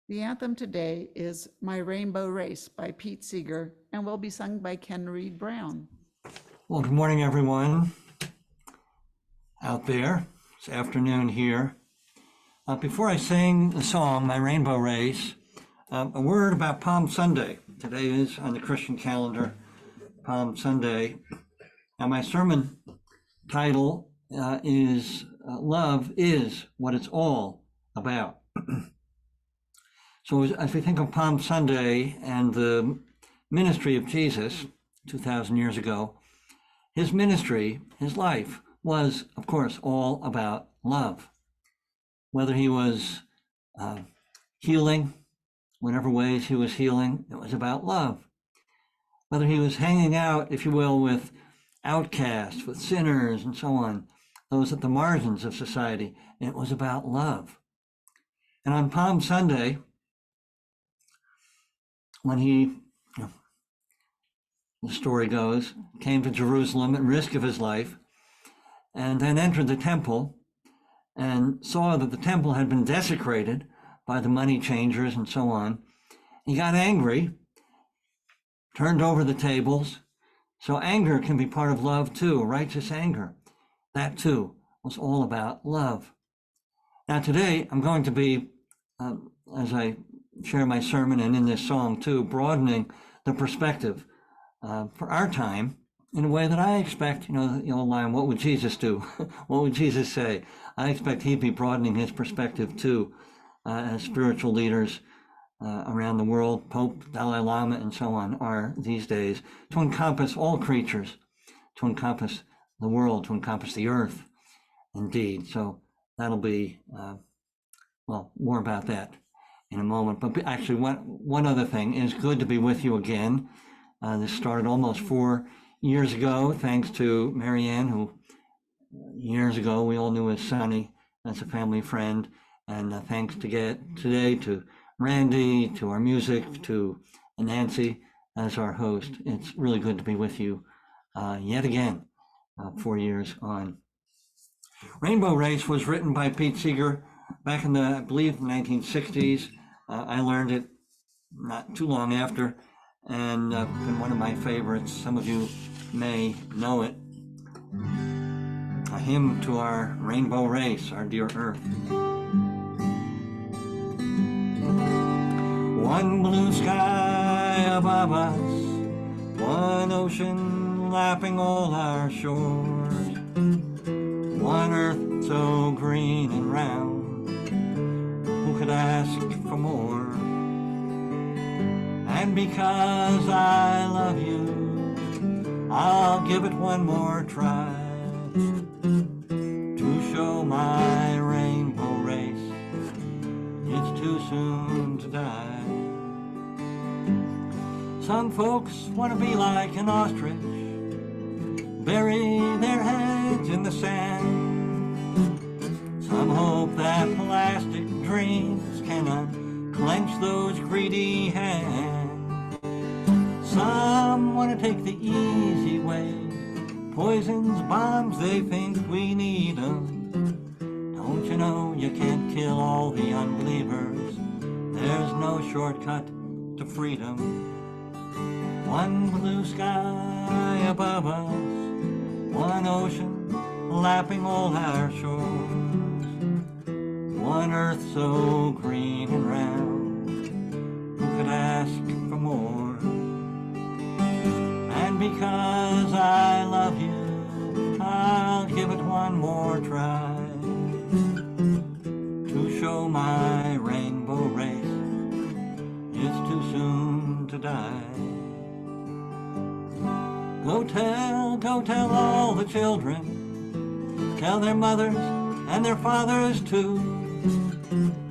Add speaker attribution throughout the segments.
Speaker 1: The anthem today is My Rainbow Race by Pete Seeger and will be sung by Ken Reed Brown.
Speaker 2: Well, good morning, everyone out there. It's afternoon here. Before I sing the song, My Rainbow Race, a word about Palm Sunday. Today is on the Christian calendar, Palm Sunday. Now, my sermon title is Love is What It's All About. So as we think of Palm Sunday and the ministry of Jesus 2,000 years ago, his ministry, his life was, of course, all about love. Whether he was healing, whatever ways he was healing, it was about love. Whether he was hanging out, if you will, with outcasts, with sinners and so on, those at the margins of society, it was about love. And on Palm Sunday, when he, the story goes, came to Jerusalem at risk of his life, and then entered the temple and saw that the temple had been desecrated by the money changers and so on. He got angry, turned over the tables. So anger can be part of love too, righteous anger. That too was all about love. Now today I'm going to be, as I share my sermon and in this song too, broadening the perspective for our time in a way that I expect, the old line, what would Jesus do? What would Jesus say? I expect he'd be broadening his perspective too, as spiritual leaders around the world, Pope, Dalai Lama, and so on are these days, to encompass all creatures, to encompass the world, to encompass the earth, indeed. So that'll be, more about that in a moment. But actually, one other thing is good to be with you again. This started almost 4 years ago, thanks to Marianne, who years ago we all knew as Sonny, as a family friend. And thanks today to Randy, to our music, to Nancy as our host. It's really good to be with you yet again, 4 years on. Rainbow Race was written by Pete Seeger back in the, I believe, 1960s. I learned it not too long after, and been one of my favorites. Some of you may know it. A hymn to our rainbow race, our dear Earth. One blue sky above us, one ocean lapping all our shores, one earth so green and round, who could ask for more? And because I love you, I'll give it one more try to show my rainbow race. It's too soon to die. Some folks want to be like an ostrich, bury their heads in the sand. Some hope that plastic dreams can unclench those greedy hands. Some want to take the easy way, poisons, bombs, they think we need them. Don't you know you can't kill all the unbelievers? There's no shortcut to freedom. One blue sky above us, one ocean lapping all our shores, one earth so green and round, who could ask for more? And because I love you, I'll give it one more try to show my rainbow race. It's too soon to die. Go tell all the children, tell their mothers and their fathers too.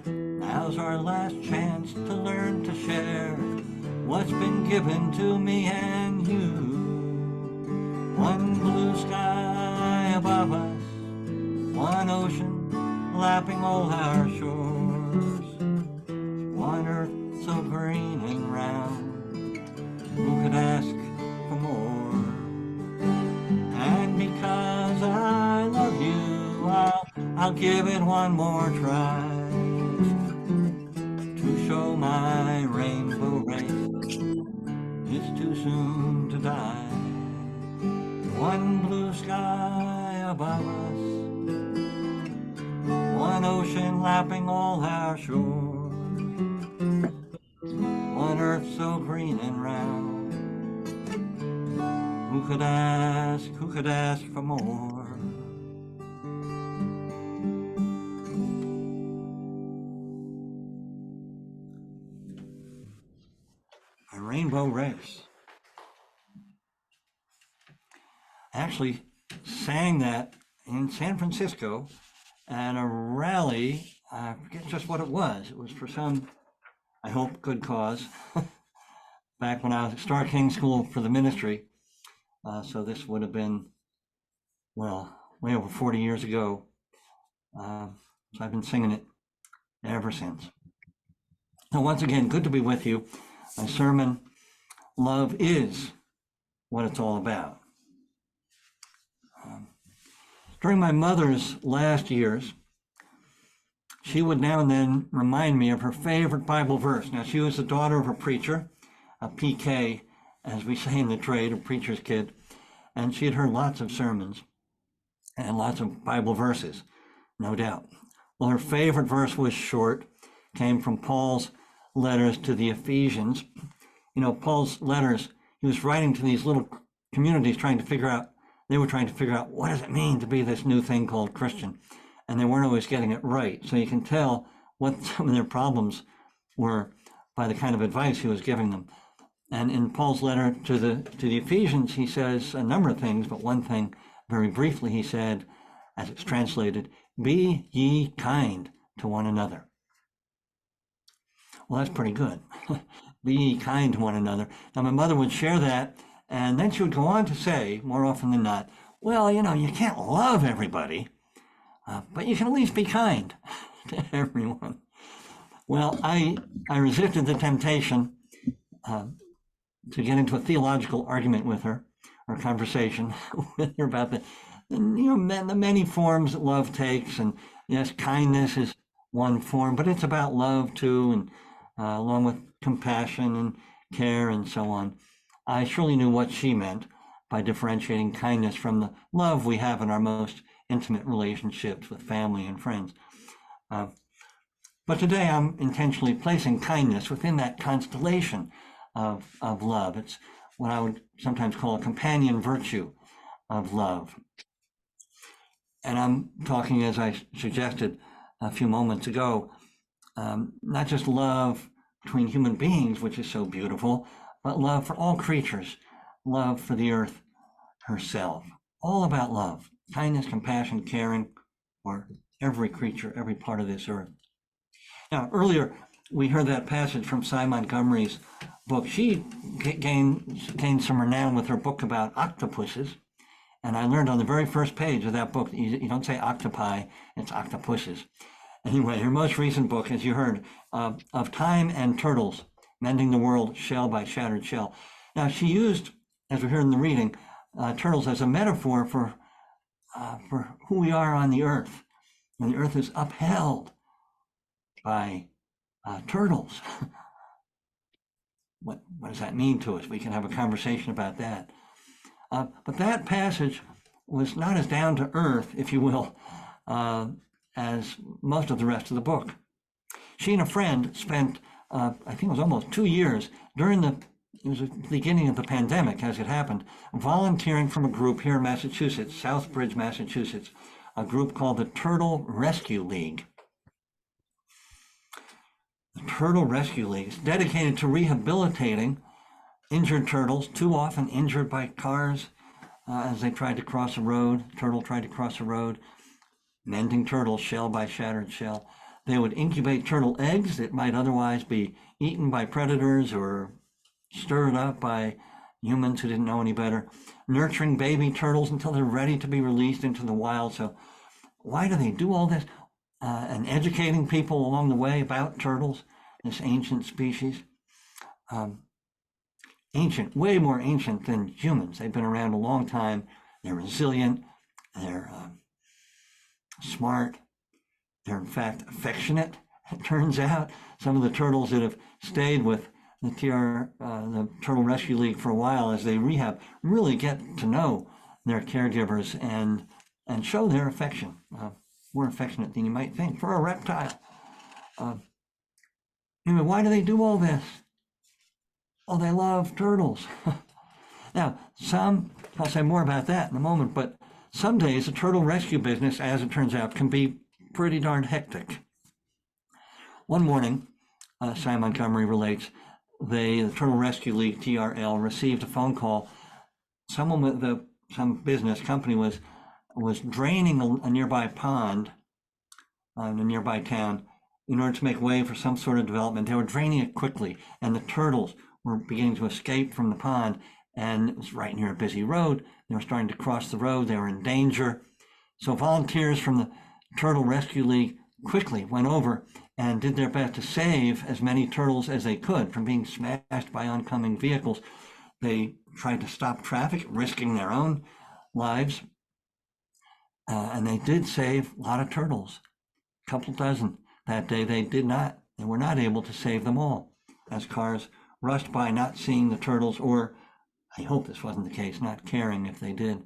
Speaker 2: Now's our last chance to learn to share what's been given to me and you. One blue sky above us, one ocean lapping all our shores, one earth so green and round, who could ask for more? And because I love you, I'll give it one more try to show lapping all our shores. On earth so green and round, who could ask for more? A Rainbow Race. I actually sang that in San Francisco at a rally. I forget just what it was. It was for some, I hope, good cause. Back when I was at Star King School for the Ministry. So this would have been, well, way over 40 years ago. So I've been singing it ever since. So once again, good to be with you. My sermon, Love is what it's all about. During my mother's last years, she would now and then remind me of her favorite Bible verse. Now, she was the daughter of a preacher, a PK, as we say in the trade, a preacher's kid, and she had heard lots of sermons and lots of Bible verses, no doubt. Well, her favorite verse was short, came from Paul's letters to the Ephesians. You know, Paul's letters, he was writing to these little communities they were trying to figure out what does it mean to be this new thing called Christian? And they weren't always getting it right. So you can tell what some of their problems were by the kind of advice he was giving them. And in Paul's letter to the Ephesians, he says a number of things, but one thing very briefly, he said, as it's translated, be ye kind to one another. Well, that's pretty good. Be ye kind to one another. Now, my mother would share that, and then she would go on to say, more often than not, well, you know, you can't love everybody, but you can at least be kind to everyone. Well, I resisted the temptation to get into a theological argument with her, or conversation with her about the many forms that love takes. And yes, kindness is one form, but it's about love too, and along with compassion and care and so on. I surely knew what she meant by differentiating kindness from the love we have in our most intimate relationships with family and friends. But today I'm intentionally placing kindness within that constellation of love. It's what I would sometimes call a companion virtue of love. And I'm talking, as I suggested a few moments ago, not just love between human beings, which is so beautiful, but love for all creatures, love for the earth herself. All about love, kindness, compassion, caring for every creature, every part of this earth. Now, earlier, we heard that passage from Cy Montgomery's book. She gained some renown with her book about octopuses. And I learned on the very first page of that book, you don't say octopi, it's octopuses. Anyway, her most recent book, as you heard, Of Time and Turtles, Mending the World Shell by Shattered Shell. Now, she used, as we heard in the reading, turtles as a metaphor for who we are on the earth. And the earth is upheld by turtles. What does that mean to us? We can have a conversation about that. But that passage was not as down to earth, if you will, as most of the rest of the book. She and a friend spent, I think it was almost 2 years it was the beginning of the pandemic as it happened, volunteering from a group here in Massachusetts, Southbridge, Massachusetts, a group called the Turtle Rescue League. The Turtle Rescue League is dedicated to rehabilitating injured turtles, too often injured by cars as they tried to cross a road. Turtle tried to cross a road, mending turtles shell by shattered shell. They would incubate turtle eggs that might otherwise be eaten by predators or stirred up by humans who didn't know any better, nurturing baby turtles until they're ready to be released into the wild. So why do they do all this? And educating people along the way about turtles, this ancient species. Ancient, way more ancient than humans. They've been around a long time. They're resilient. They're smart. They're in fact affectionate. It turns out some of the turtles that have stayed with the Turtle Rescue League for a while as they rehab really get to know their caregivers and show their affection. More affectionate than you might think for a reptile. Anyway, why do they do all this? Oh, they love turtles. Now, I'll say more about that in a moment, but some days the turtle rescue business, as it turns out, can be pretty darn hectic. One morning, Sam Montgomery relates, the Turtle Rescue League, TRL, received a phone call. Someone with some business company was draining a nearby pond in a nearby town in order to make way for some sort of development. They were draining it quickly, and the turtles were beginning to escape from the pond, and it was right near a busy road. They were starting to cross the road. They were in danger. So volunteers from the Turtle Rescue League quickly went over and did their best to save as many turtles as they could from being smashed by oncoming vehicles. They tried to stop traffic, risking their own lives, and they did save a lot of turtles, a couple dozen. That day they were not able to save them all, as cars rushed by not seeing the turtles, or I hope this wasn't the case, not caring if they did.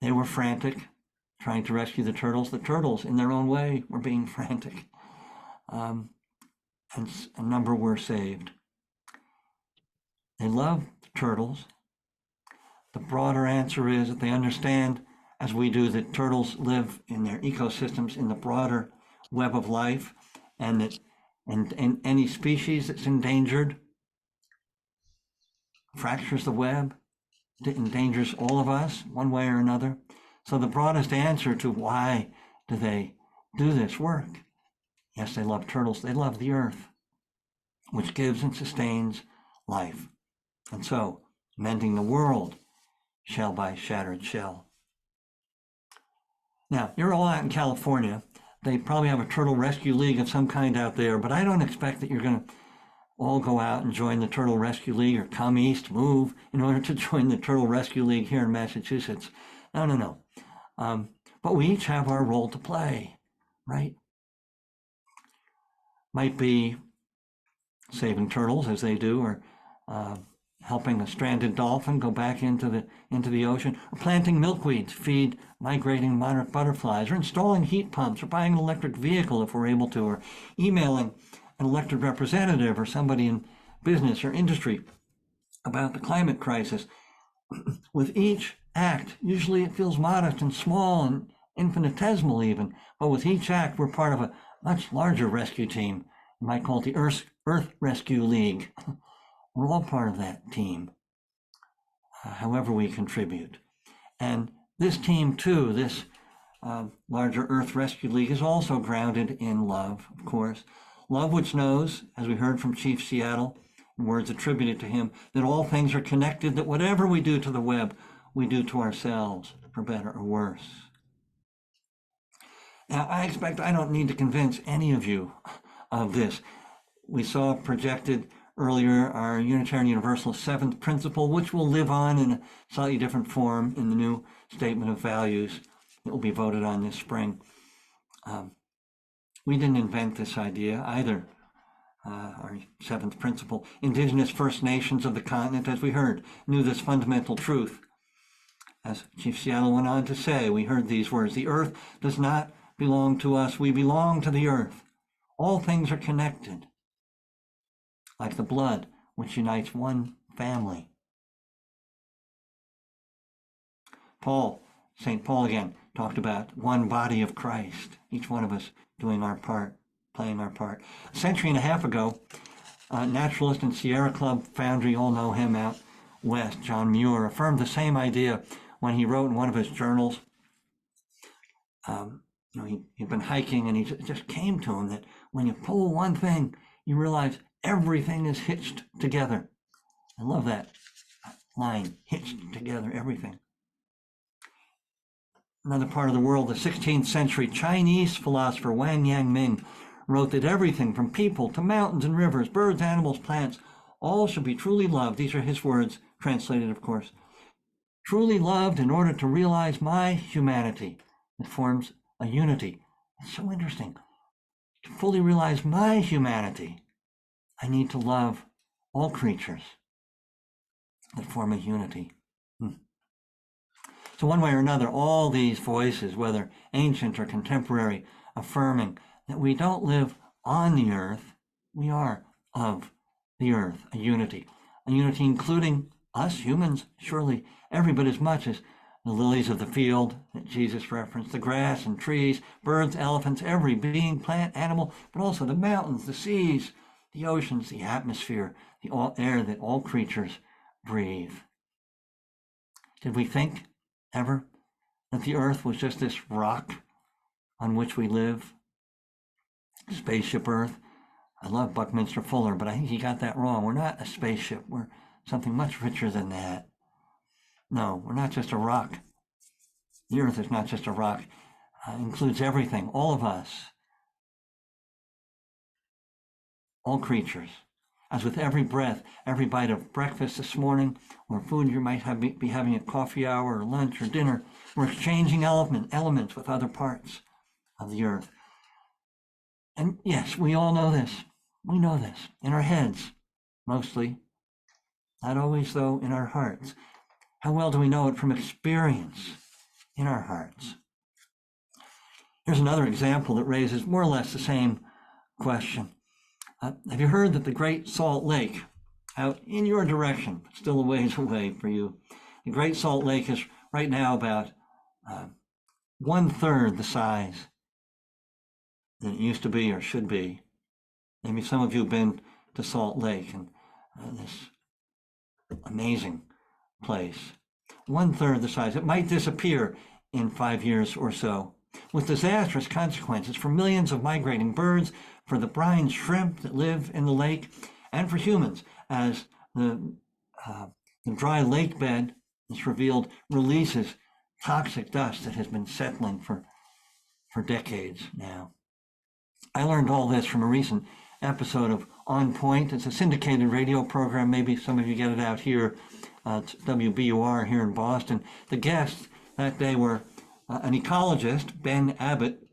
Speaker 2: They were frantic, trying to rescue the turtles. The turtles, in their own way, were being frantic. And a number were saved. They love the turtles. The broader answer is that they understand, as we do, that turtles live in their ecosystems in the broader web of life, and that and any species that's endangered fractures the web, endangers all of us one way or another. So the broadest answer to why do they do this work? Yes, they love turtles. They love the earth, which gives and sustains life. And so, mending the world, shell by shattered shell. Now, you're all out in California. They probably have a Turtle Rescue League of some kind out there, but I don't expect that you're going to all go out and join the Turtle Rescue League or come east, move in order to join the Turtle Rescue League here in Massachusetts. No. But we each have our role to play, right? Might be saving turtles as they do, or helping a stranded dolphin go back into the ocean, or planting milkweed to feed migrating monarch butterflies, or installing heat pumps, or buying an electric vehicle if we're able to, or emailing an elected representative or somebody in business or industry about the climate crisis. With each act, usually it feels modest and small and infinitesimal even, but with each act, we're part of a much larger rescue team. You might call it the Earth Rescue League. We're all part of that team, however we contribute. And this team too, this larger Earth Rescue League, is also grounded in love, of course. Love which knows, as we heard from Chief Seattle, words attributed to him, that all things are connected, that whatever we do to the web, we do to ourselves, for better or worse. Now, I expect I don't need to convince any of you of this. We saw projected earlier our Unitarian Universalist seventh principle, which will live on in a slightly different form in the new Statement of Values that will be voted on this spring. We didn't invent this idea either. Our seventh principle. Indigenous First Nations of the continent, as we heard, knew this fundamental truth. As Chief Seattle went on to say, we heard these words: the earth does not belong to us, we belong to the earth. All things are connected, like the blood which unites one family. St. Paul again, talked about one body of Christ, each one of us doing our part, playing our part. A century and a half ago, naturalist and Sierra Club founder, you all know him out west, John Muir, affirmed the same idea when he wrote in one of his journals. He'd been hiking, and he just came to him that when you pull one thing, you realize everything is hitched together. I love that line, hitched together, everything. Another part of the world, the 16th century Chinese philosopher Wang Yangming wrote that everything from people to mountains and rivers, birds, animals, plants, all should be truly loved. These are his words, translated, of course. Truly loved in order to realize my humanity. It forms a unity. It's so interesting. To fully realize my humanity, I need to love all creatures that form a unity. So one way or another, all these voices, whether ancient or contemporary, affirming that we don't live on the earth, we are of the earth, a unity including us humans, surely every bit as much as the lilies of the field that Jesus referenced, the grass and trees, birds, elephants, every being, plant, animal, but also the mountains, the seas, the oceans, the atmosphere, the air that all creatures breathe. Did we think ever that the earth was just this rock on which we live? Spaceship Earth. I love Buckminster Fuller, but I think he got that wrong. We're not a spaceship. We're something much richer than that. No, we're not just a rock. The earth is not just a rock. It includes everything, all of us, all creatures. As with every breath, every bite of breakfast this morning, or food you might be having at coffee hour or lunch or dinner, we're exchanging elements with other parts of the earth. And yes, we all know this. We know this in our heads, mostly. Not always, though, in our hearts. How well do we know it from experience in our hearts? Here's another example that raises more or less the same question. Have you heard that the Great Salt Lake, out in your direction, but still a ways away for you, the Great Salt Lake is right now about 1/3 the size than it used to be or should be? Maybe some of you have been to Salt Lake and this amazing place. 1/3 the size. It might disappear in 5 years or so, with disastrous consequences for millions of migrating birds, for the brine shrimp that live in the lake, and for humans, as the dry lake bed is revealed releases toxic dust that has been settling for decades now. I learned all this from a recent episode of On Point. It's a syndicated radio program. Maybe some of you get it out here at WBUR here in Boston. The guests that day were an ecologist, Ben Abbott,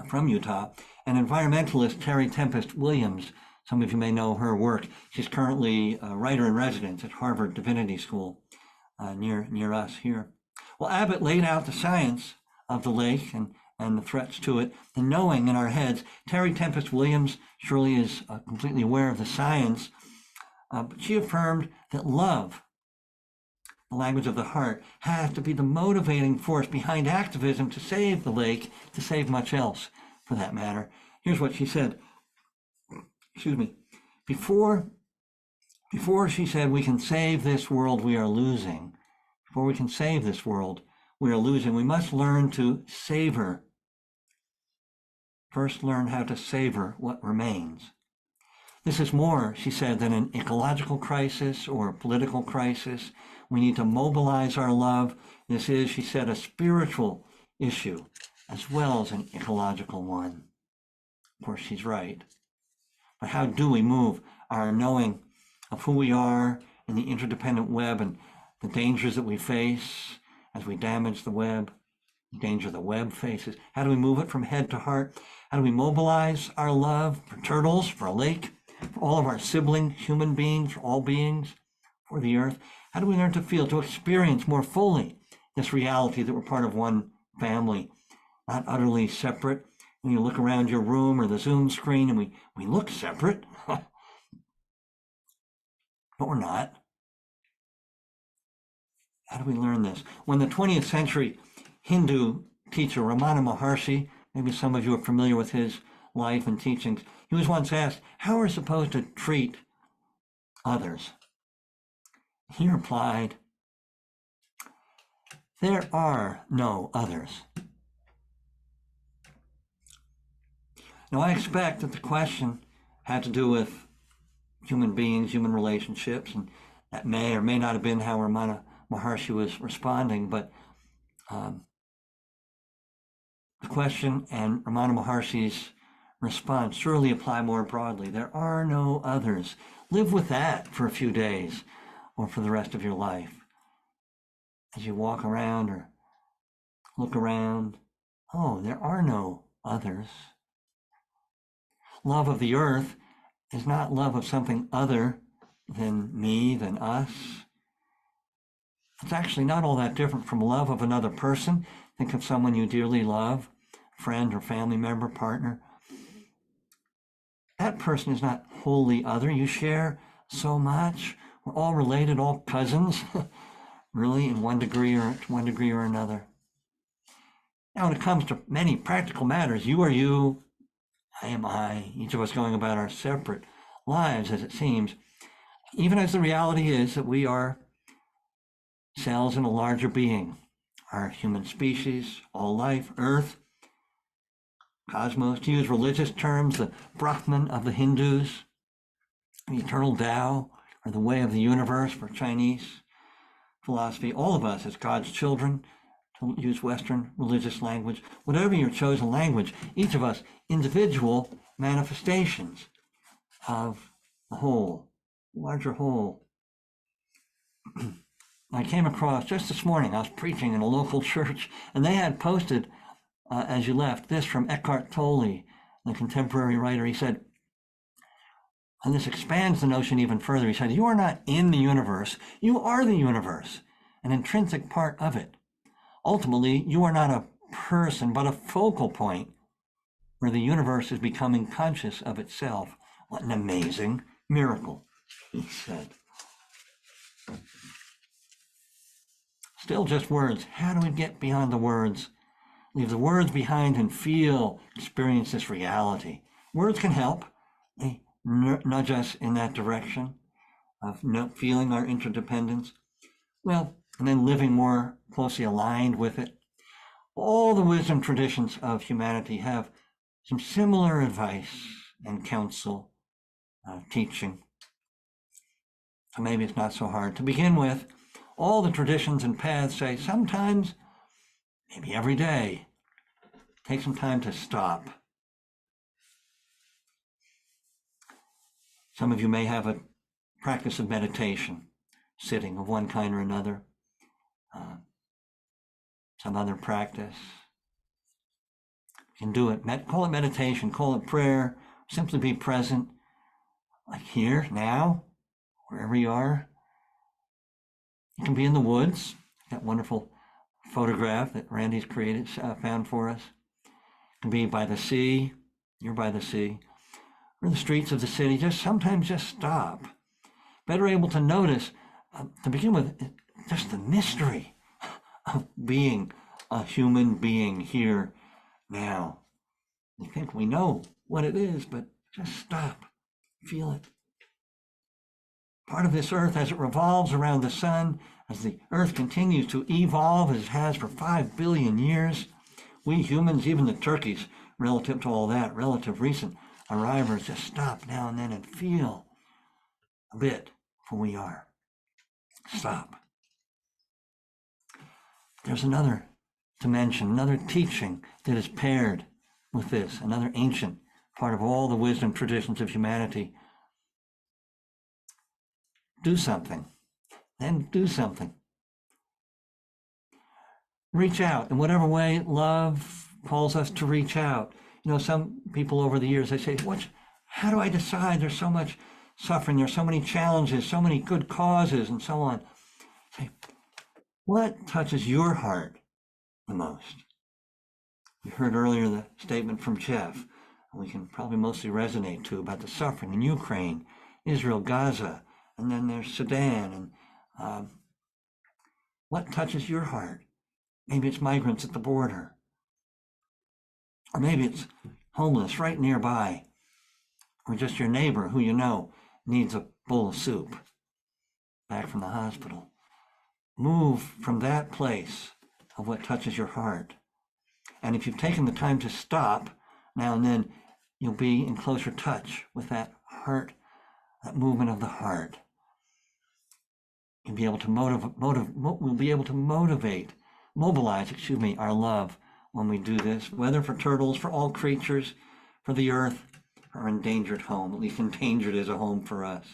Speaker 2: from Utah, and environmentalist Terry Tempest Williams. Some of you may know her work. She's currently a writer-in-residence at Harvard Divinity School near us here. Well, Abbott laid out the science of the lake and the threats to it, the knowing in our heads. Terry Tempest Williams surely is completely aware of the science, but she affirmed that love, the language of the heart, has to be the motivating force behind activism to save the lake, to save much else for that matter. Here's what she said. Excuse me. Before she said we can save this world we are losing, before we can save this world we are losing, we must learn to savor. First, learn how to savor what remains. This is more, she said, than an ecological crisis or a political crisis. We need to mobilize our love. This is, she said, a spiritual issue as well as an ecological one. Of course, she's right. But how do we move our knowing of who we are in the interdependent web and the dangers that we face as we damage the web, the danger the web faces? How do we move it from head to heart? How do we mobilize our love for turtles, for a lake, for all of our sibling human beings, for all beings, for the earth? How do we learn to feel, to experience more fully this reality that we're part of one family, not utterly separate? When you look around your room or the Zoom screen and we look separate, but we're not. How do we learn this? When the 20th century Hindu teacher Ramana Maharshi, maybe some of you are familiar with his life and teachings, he was once asked, how are we supposed to treat others? He replied, there are no others. Now, I expect that the question had to do with human beings, human relationships, and that may or may not have been how Ramana Maharshi was responding, but the question and Ramana Maharshi's response surely apply more broadly. There are no others. Live with that for a few days or for the rest of your life. As you walk around or look around, oh, there are no others. Love of the earth is not love of something other than me, than us. It's actually not all that different from love of another person. Think of someone you dearly love, friend or family member, partner. That person is not wholly other. You share so much. We're all related, all cousins, really, in one degree or another. Now, when it comes to many practical matters, you are you, I am I, each of us going about our separate lives, as it seems, even as the reality is that we are cells in a larger being, our human species, all life, Earth, cosmos, to use religious terms, the Brahman of the Hindus, the eternal Tao, or the way of the universe for Chinese philosophy. All of us as God's children, to use Western religious language, whatever your chosen language, each of us individual manifestations of the whole, larger whole. I came across just this morning, I was preaching in a local church, and they had posted, as you left, this from Eckhart Tolle, the contemporary writer. He said, and this expands the notion even further. He said, you are not in the universe, you are the universe, an intrinsic part of it. Ultimately, you are not a person, but a focal point where the universe is becoming conscious of itself. What an amazing miracle, he said. Still just words. How do we get beyond the words? Leave the words behind and feel, experience this reality. Words can help. They nudge us in that direction of feeling our interdependence. Well, and then living more closely aligned with it. All the wisdom traditions of humanity have some similar advice and counsel, teaching. So maybe it's not so hard. To begin with, all the traditions and paths say sometimes, maybe every day, take some time to stop. Some of you may have a practice of meditation, sitting of one kind or another, some other practice. You can do it, call it meditation, call it prayer, simply be present, like here, now, wherever you are. You can be in the woods, that wonderful photograph that Randy's created, found for us. You can be by the sea, you're by the sea, or the streets of the city. Sometimes just stop. Better able to notice, to begin with, just the mystery of being a human being here now. You think we know what it is, but just stop, feel it. Part of this earth as it revolves around the sun, as the earth continues to evolve as it has for 5 billion years, we humans, even the turkeys, relative to all that, relative recent arrivals, just stop now and then and feel a bit for who we are. Stop. There's another dimension, another teaching that is paired with this, another ancient part of all the wisdom traditions of humanity. Do something, then do something. Reach out in whatever way love calls us to reach out. You know, some people over the years, they say, how do I decide? There's so much suffering, there's so many challenges, so many good causes, and so on. Say, what touches your heart the most? We heard earlier the statement from Jeff, and we can probably mostly resonate to, about the suffering in Ukraine, Israel, Gaza, and then there's Sudan. And what touches your heart? Maybe it's migrants at the border, or maybe it's homeless right nearby, or just your neighbor who you know needs a bowl of soup back from the hospital. Move from that place of what touches your heart. And if you've taken the time to stop now and then, you'll be in closer touch with that heart, that movement of the heart. You'll be able to mobilize our love when we do this, whether for turtles, for all creatures, for the earth, for our endangered home, at least endangered as a home for us.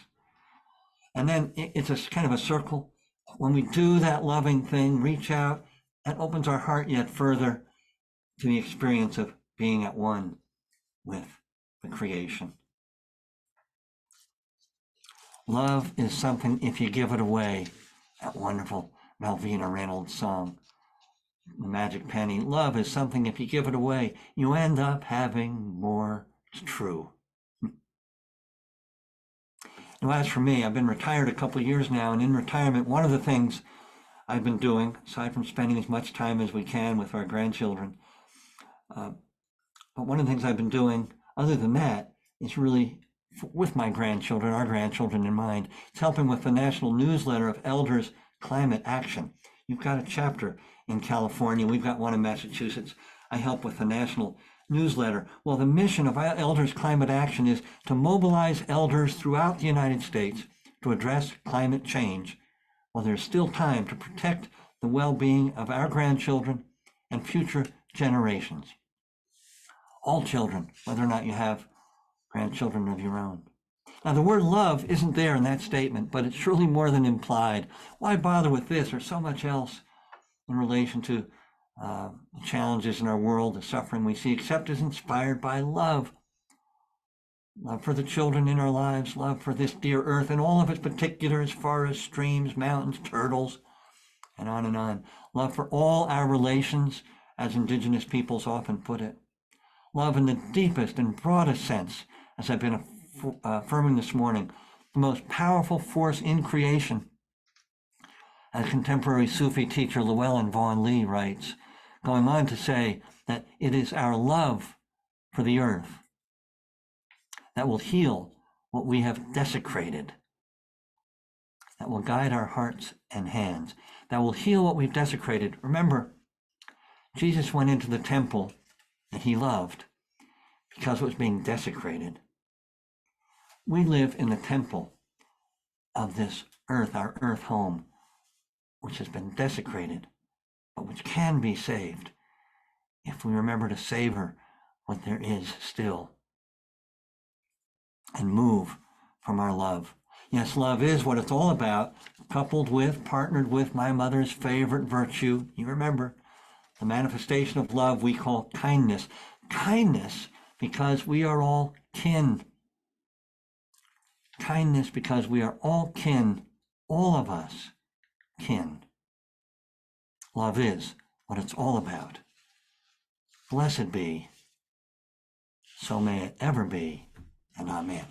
Speaker 2: And then it's a kind of a circle. When we do that loving thing, reach out, that opens our heart yet further to the experience of being at one with the creation. Love is something, if you give it away, that wonderful Malvina Reynolds' song, The Magic Penny. Love is something, if you give it away, you end up having more. It's true. Now, as for me, I've been retired a couple of years now, and in retirement, one of the things I've been doing, aside from spending as much time as we can with our grandchildren, but one of the things I've been doing, other than that, is really with my grandchildren, our grandchildren in mind. It's helping with the national newsletter of Elders Climate Action. You've got a chapter in California. We've got one in Massachusetts. I help with the national newsletter. Well, the mission of Elders Climate Action is to mobilize elders throughout the United States to address climate change while there's still time to protect the well-being of our grandchildren and future generations. All children, whether or not you have grandchildren of your own. Now, the word love isn't there in that statement, but it's surely more than implied. Why bother with this or so much else in relation to the challenges in our world, the suffering we see, except as inspired by love. Love for the children in our lives, love for this dear earth and all of its particulars, forests, streams, mountains, turtles, and on and on. Love for all our relations, as Indigenous peoples often put it. Love in the deepest and broadest sense, as I've been affirming this morning, the most powerful force in creation. As contemporary Sufi teacher Llewellyn Vaughan Lee writes, going on to say that it is our love for the earth that will heal what we have desecrated, that will guide our hearts and hands, that will heal what we've desecrated. Remember, Jesus went into the temple that he loved because it was being desecrated. We live in the temple of this earth, our earth home, which has been desecrated, but which can be saved if we remember to savor what there is still and move from our love. Yes, love is what it's all about, coupled with, partnered with my mother's favorite virtue. You remember, the manifestation of love we call kindness. Kindness because we are all kin. Kindness because we are all kin, all of us kin. Love is what it's all about. Blessed be, so may it ever be, and amen.